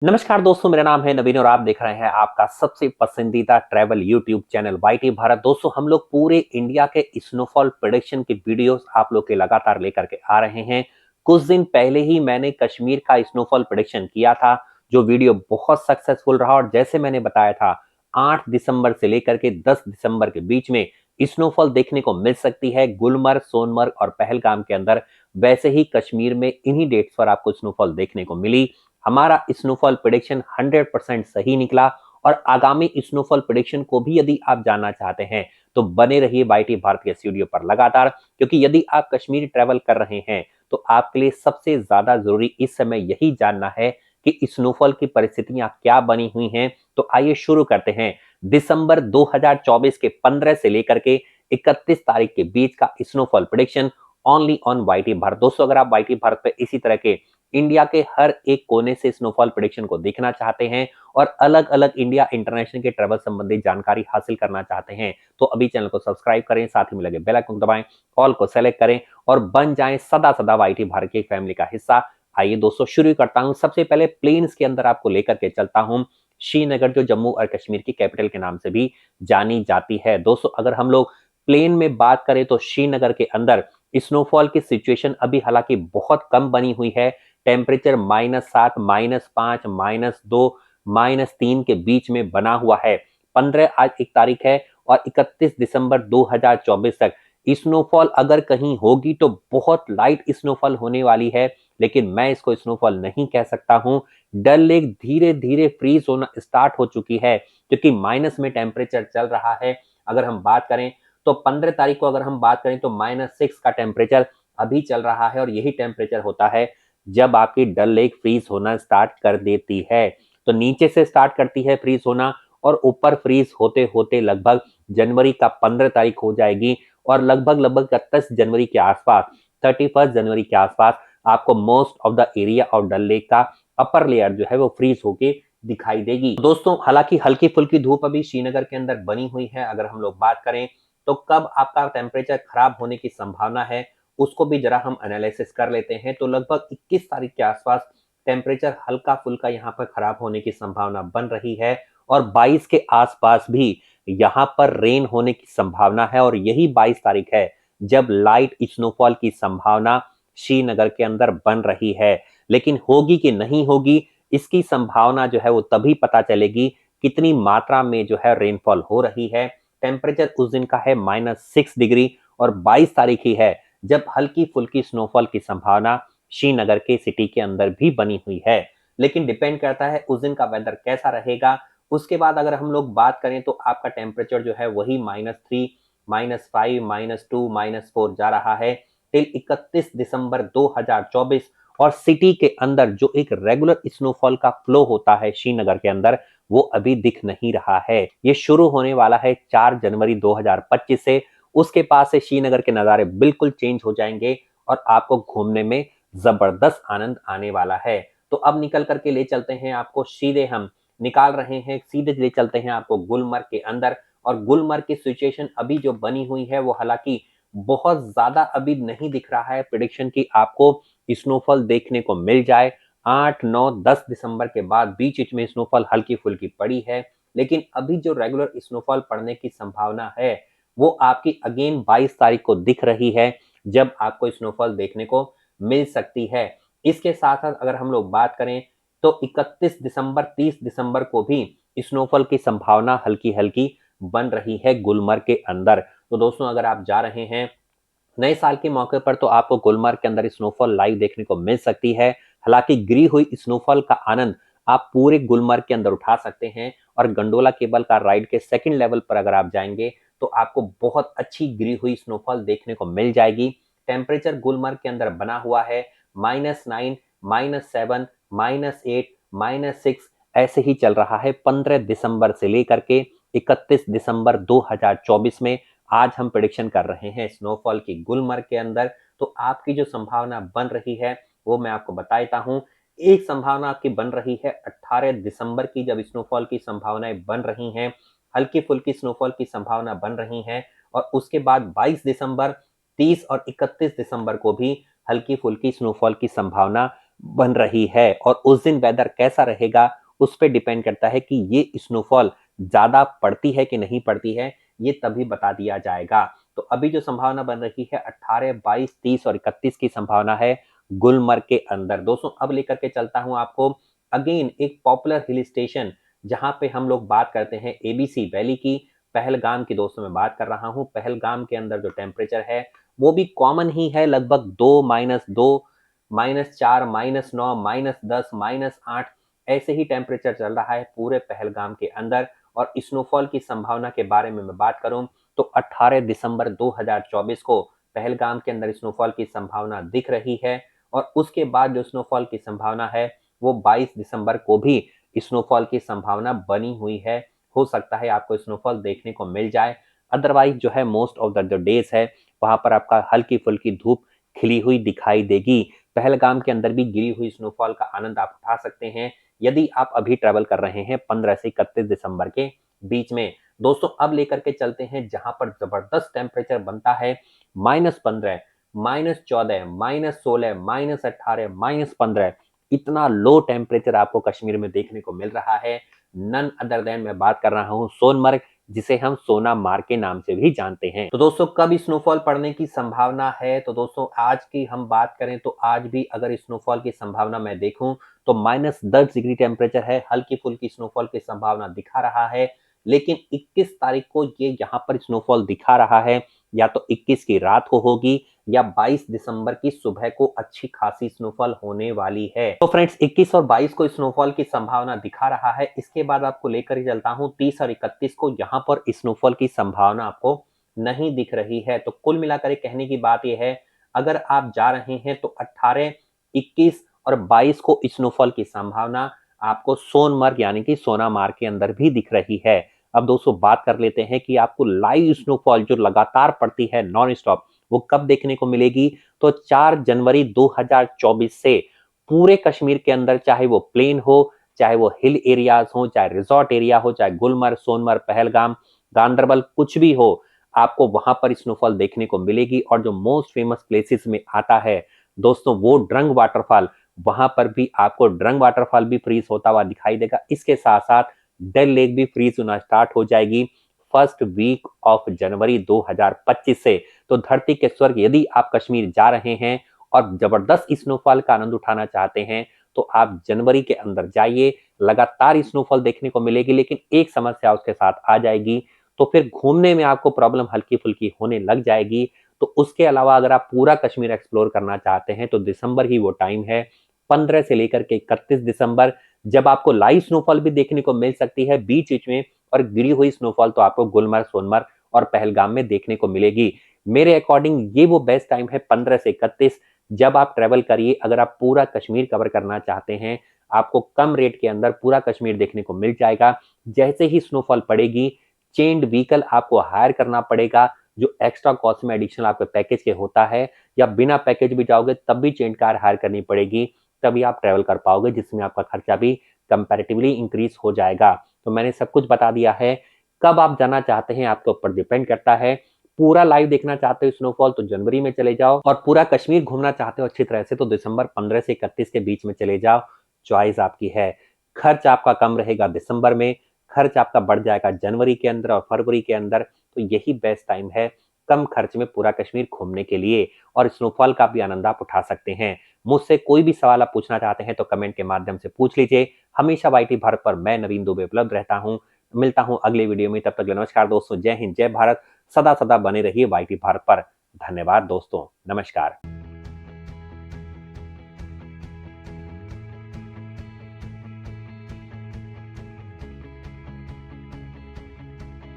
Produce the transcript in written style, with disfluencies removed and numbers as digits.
नमस्कार दोस्तों, मेरा नाम है नवीन और आप देख रहे हैं आपका सबसे पसंदीदा travel YouTube channel YT Bharat. दोस्तों, हम लोग पूरे इंडिया के स्नोफॉल प्रेडिक्शन की वीडियोस आप लोग के लगातार लेकर के आ रहे हैं। कुछ दिन पहले ही मैंने कश्मीर का स्नोफॉल प्रेडिक्शन किया था, जो वीडियो बहुत सक्सेसफुल रहा और जैसे मैंने बताया था 8 दिसंबर से लेकर के 10 दिसंबर के बीच में स्नोफॉल देखने को मिल सकती है गुलमर्ग, सोनमर्ग और पहलगाम के अंदर। वैसे ही कश्मीर में इन्हीं डेट्स पर आपको स्नोफॉल देखने को मिली। हमारा स्नोफॉल प्रेडिक्शन 100% सही निकला और आगामी स्नोफॉल प्रेडिक्शन को भी यदि आप जानना चाहते हैं तो बने रहिए वाईटी भारत के स्टूडियो पर लगातार, क्योंकि यदि आप कश्मीर ट्रैवल कर रहे हैं तो आपके लिए सबसे ज्यादा जरूरी इस समय यही जानना है कि स्नोफॉल की परिस्थितियां क्या बनी हुई हैं। तो आइए शुरू करते हैं दिसंबर 2024 के 15 से लेकर के 31 तारीख के बीच का snowfall prediction only on YT Bharat. दोस्तों, अगर आप वाईटी भारत पे इसी तरह के इंडिया के हर एक कोने से स्नोफॉल प्रेडिक्शन को देखना चाहते हैं और अलग अलग इंडिया इंटरनेशनल के ट्रैवल संबंधी जानकारी हासिल करना चाहते हैं तो अभी चैनल को सब्सक्राइब करें, साथ ही में लगे बेल आइकन दबाएं, ऑल को सेलेक्ट करें और बन जाएं सदा सदा वाईटी भारत की फैमिली का हिस्सा। आइए दोस्तों, शुरू करता हूं। सबसे पहले प्लेन्स के अंदर आपको लेकर के चलता हूं श्रीनगर, जो जम्मू और कश्मीर की कैपिटल के नाम से भी जानी जाती है। दोस्तों, अगर हम लोग प्लेन में बात करें तो श्रीनगर के अंदर स्नोफॉल की सिचुएशन अभी हालांकि बहुत कम बनी हुई है। टेम्परेचर -7, -5, -2, -3 के बीच में बना हुआ है। 15 आज एक तारीख है और 31 दिसंबर 2024 तक स्नोफॉल अगर कहीं होगी तो बहुत लाइट स्नोफॉल होने वाली है, लेकिन मैं इसको स्नोफॉल नहीं कह सकता हूं। डल लेक धीरे धीरे फ्रीज होना स्टार्ट हो चुकी है क्योंकि माइनस में टेम्परेचर चल रहा है। अगर हम बात करें तो 15 तारीख को अगर हम बात करें तो -6 का टेम्परेचर अभी चल रहा है और यही टेम्परेचर होता है जब आपकी डल लेक फ्रीज होना स्टार्ट कर देती है। तो नीचे से स्टार्ट करती है फ्रीज होना और ऊपर फ्रीज होते होते लगभग जनवरी का 15 तारीख हो जाएगी और लगभग लगभग 31 जनवरी के आसपास, 31 जनवरी के आसपास आपको most of the area of Dal lake का अपर लेयर जो है वो फ्रीज होके दिखाई देगी। दोस्तों, हालांकि हल्की फुल्की धूप अभी श्रीनगर के अंदर बनी हुई है। अगर हम लोग बात करें तो कब आपका टेम्परेचर खराब होने की संभावना है उसको भी जरा हम एनालिसिस कर लेते हैं। तो लगभग 21 तारीख के आसपास टेम्परेचर हल्का फुल्का यहाँ पर खराब होने की संभावना बन रही है और 22 के आसपास भी यहाँ पर रेन होने की संभावना है और यही 22 तारीख है जब लाइट स्नोफॉल की संभावना श्रीनगर के अंदर बन रही है। लेकिन होगी कि नहीं होगी इसकी संभावना जो है वो तभी पता चलेगी कितनी मात्रा में जो है रेनफॉल हो रही है। टेम्परेचर उस दिन का है -6 डिग्री और 22 तारीख ही है जब हल्की फुल्की स्नोफॉल की संभावना श्रीनगर के सिटी के अंदर भी बनी हुई है। लेकिन डिपेंड करता है उस दिन का वेदर कैसा रहेगा। उसके बाद अगर हम लोग बात करें तो आपका टेम्परेचर जो है वही -3, -5, -2, -4 जा रहा है टिल 31 दिसंबर 2024। और सिटी के अंदर जो एक रेगुलर स्नोफॉल का फ्लो होता है श्रीनगर के अंदर वो अभी दिख नहीं रहा है। ये शुरू होने वाला है 4 जनवरी 2025 से। उसके पास से श्रीनगर के नज़ारे बिल्कुल चेंज हो जाएंगे और आपको घूमने में जबरदस्त आनंद आने वाला है। तो अब निकल करके ले चलते हैं आपको, सीधे हम निकाल रहे हैं, सीधे ले चलते हैं आपको गुलमर्ग के अंदर। और गुलमर्ग की सिचुएशन अभी जो बनी हुई है वो हालांकि बहुत ज्यादा अभी नहीं दिख रहा है प्रिडिक्शन की आपको स्नोफॉल देखने को मिल जाए। 8, 9, 10 दिसंबर के बाद बीच बीच में स्नोफॉल हल्की फुल्की पड़ी है, लेकिन अभी जो रेगुलर स्नोफॉल पड़ने की संभावना है वो आपकी अगेन 22 तारीख को दिख रही है जब आपको स्नोफॉल देखने को मिल सकती है। इसके साथ साथ अगर हम लोग बात करें तो 31 दिसंबर, 30 दिसंबर को भी स्नोफॉल की संभावना हल्की हल्की बन रही है गुलमर्ग के अंदर। तो दोस्तों, अगर आप जा रहे हैं नए साल के मौके पर तो आपको गुलमर्ग के अंदर स्नोफॉल लाइव देखने को मिल सकती है। हालांकि गिरी हुई स्नोफॉल का आनंद आप पूरे गुलमर्ग के अंदर उठा सकते हैं और गंडोला केबल कार राइड के सेकंड लेवल पर अगर आप जाएंगे तो आपको बहुत अच्छी गिरी हुई स्नोफॉल देखने को मिल जाएगी। टेम्परेचर गुलमर्ग के अंदर बना हुआ है -9, -7, -8, -6 ऐसे ही चल रहा है 15 दिसंबर से लेकर के 31 दिसंबर 2024 में। आज हम प्रेडिक्शन कर रहे हैं स्नोफॉल की गुलमर्ग के अंदर। तो आपकी जो संभावना बन रही है वो मैं आपको बता देता हूं। एक संभावना आपकी बन रही है 18 दिसंबर की, जब स्नोफॉल की संभावनाएं बन रही हैं, हल्की फुल्की स्नोफॉल की संभावना बन रही है। और उसके बाद 22 दिसंबर, 30 और 31 दिसंबर को भी हल्की फुल्की स्नोफॉल की संभावना बन रही है और उस दिन वेदर कैसा रहेगा उस पे डिपेंड करता है कि ये स्नोफॉल ज्यादा पड़ती है कि नहीं पड़ती है, ये तभी बता दिया जाएगा। तो अभी जो संभावना बन रही है 18, 22, 30 और 31 की संभावना है गुलमर्ग के अंदर। दोस्तों अब लेकर के चलता हूं आपको अगेन एक पॉपुलर हिल स्टेशन जहां पे हम लोग बात करते हैं एबीसी वैली की, पहलगाम की। दोस्तों मैं बात कर रहा हूं पहलगाम के अंदर जो टेम्परेचर है वो भी कॉमन ही है, लगभग 2, -2, -4, -9, -10, -8 ऐसे ही टेम्परेचर चल रहा है पूरे पहलगाम के अंदर। और स्नोफॉल की संभावना के बारे में मैं बात करूं तो 18 दिसंबर 2024 को पहलगाम के अंदर स्नोफॉल की संभावना दिख रही है। और उसके बाद जो स्नोफॉल की संभावना है वो 22 दिसंबर को भी स्नोफॉल की संभावना बनी हुई है। हो सकता है आपको स्नोफॉल देखने को मिल जाए, अदरवाइज जो है मोस्ट ऑफ द जो डेज है वहां पर आपका हल्की फुल्की धूप खिली हुई दिखाई देगी। पहलगाम के अंदर भी गिरी हुई स्नोफॉल का आनंद आप उठा सकते हैं यदि आप अभी ट्रेवल कर रहे हैं 15 से 31 दिसंबर के बीच में। दोस्तों अब लेकर के चलते हैं जहां पर जबरदस्त टेम्परेचर बनता है -15, -14, -16, -18, -15, इतना लो टेम्परेचर आपको कश्मीर में देखने को मिल रहा है। नन अदर देन मैं बात कर रहा हूं सोनमर्ग, जिसे हम सोनामार्ग के नाम से भी जानते हैं। तो दोस्तों कब स्नोफॉल पड़ने की संभावना है, तो दोस्तों आज की हम बात करें तो आज भी अगर स्नोफॉल की संभावना मैं देखूं तो -10 डिग्री टेम्परेचर है, हल्की फुल्की स्नोफॉल की संभावना दिखा रहा है। लेकिन 21 तारीख को ये यहाँ पर स्नोफॉल दिखा रहा है, या तो 21 की रात को होगी या 22 दिसंबर की सुबह को अच्छी खासी स्नोफॉल होने वाली है। तो फ्रेंड्स 21 और 22 को स्नोफॉल की संभावना दिखा रहा है। इसके बाद आपको लेकर ही चलता हूं 30 और 31 को यहाँ पर स्नोफॉल की संभावना आपको नहीं दिख रही है। तो कुल मिलाकर कहने की बात यह है, अगर आप जा रहे हैं तो 18, 21 और 22 को स्नोफॉल की संभावना आपको सोनमर्ग यानी कि सोनामार्ग के अंदर भी दिख रही है। अब दोस्तों बात कर लेते हैं कि आपको लाइव स्नोफॉल जो लगातार पड़ती है नॉन स्टॉप वो कब देखने को मिलेगी। तो 4 जनवरी 2024 से पूरे कश्मीर के अंदर, चाहे वो प्लेन हो, चाहे वो हिल एरियाज हो, चाहे रिजॉर्ट एरिया हो, चाहे गुलमर्ग, सोनमर्ग, पहलगाम, गांदरबल कुछ भी हो, आपको वहां पर स्नोफॉल देखने को मिलेगी। और जो मोस्ट फेमस प्लेसेस में आता है दोस्तों वो ड्रंग वाटरफॉल, वहां पर भी आपको ड्रंग वाटरफॉल भी फ्रीज होता हुआ दिखाई देगा। इसके साथ साथ डल लेक भी फ्रीज होना स्टार्ट हो जाएगी फर्स्ट वीक ऑफ जनवरी 2025 से। तो धरती के स्वर्ग यदि आप कश्मीर जा रहे हैं और जबरदस्त स्नोफॉल का आनंद उठाना चाहते हैं तो आप जनवरी के अंदर जाइए, लगातार स्नोफॉल देखने को मिलेगी। लेकिन एक समस्या उसके साथ आ जाएगी, तो फिर घूमने में आपको प्रॉब्लम हल्की फुल्की होने लग जाएगी। तो उसके अलावा अगर आप पूरा कश्मीर एक्सप्लोर करना चाहते हैं तो दिसंबर ही वो टाइम है, 15 से लेकर के 31 दिसंबर, जब आपको लाइव स्नोफॉल भी देखने को मिल सकती है बीच बीच में। और गिरी हुई स्नोफॉल तो आपको गुलमर्ग, सोनमर्ग और पहलगाम में देखने को मिलेगी। मेरे अकॉर्डिंग ये वो बेस्ट टाइम है 15 से 31, जब आप ट्रेवल करिए। अगर आप पूरा कश्मीर कवर करना चाहते हैं, आपको कम रेट के अंदर पूरा कश्मीर देखने को मिल जाएगा। जैसे ही स्नोफॉल पड़ेगी चेन्ड व्हीकल आपको हायर करना पड़ेगा, जो एक्स्ट्रा कॉस्ट में एडिशनल आपके पैकेज के होता है, या बिना पैकेज भी जाओगे तब भी चेन्ड कार हायर करनी पड़ेगी, तभी आप ट्रेवल कर पाओगे, जिसमें आपका खर्चा भी कंपैरेटिवली इंक्रीज हो जाएगा। तो मैंने सब कुछ बता दिया है। कब आप जाना चाहते हैं आपके ऊपर डिपेंड करता है। पूरा लाइव देखना चाहते हो स्नोफॉल तो जनवरी में चले जाओ, और पूरा कश्मीर घूमना चाहते हो अच्छी तरह से तो दिसंबर 15 से 31 के बीच में चले जाओ। चॉइस आपकी है। खर्च आपका कम रहेगा दिसंबर में, खर्च आपका बढ़ जाएगा जनवरी के अंदर और फरवरी के अंदर। तो यही बेस्ट टाइम है कम खर्च में पूरा कश्मीर घूमने के लिए, और स्नोफॉल का भी आनंद आप उठा सकते हैं। मुझसे कोई भी सवाल आप पूछना चाहते हैं तो कमेंट के माध्यम से पूछ लीजिए। हमेशा वाईटी भारत पर मैं नवीन दुबे उपलब्ध रहता हूं। मिलता हूं अगले वीडियो में, तब तक नमस्कार दोस्तों। जय हिंद, जय भारत। सदा सदा बने रहिए वाईटी भारत पर। धन्यवाद दोस्तों, नमस्कार।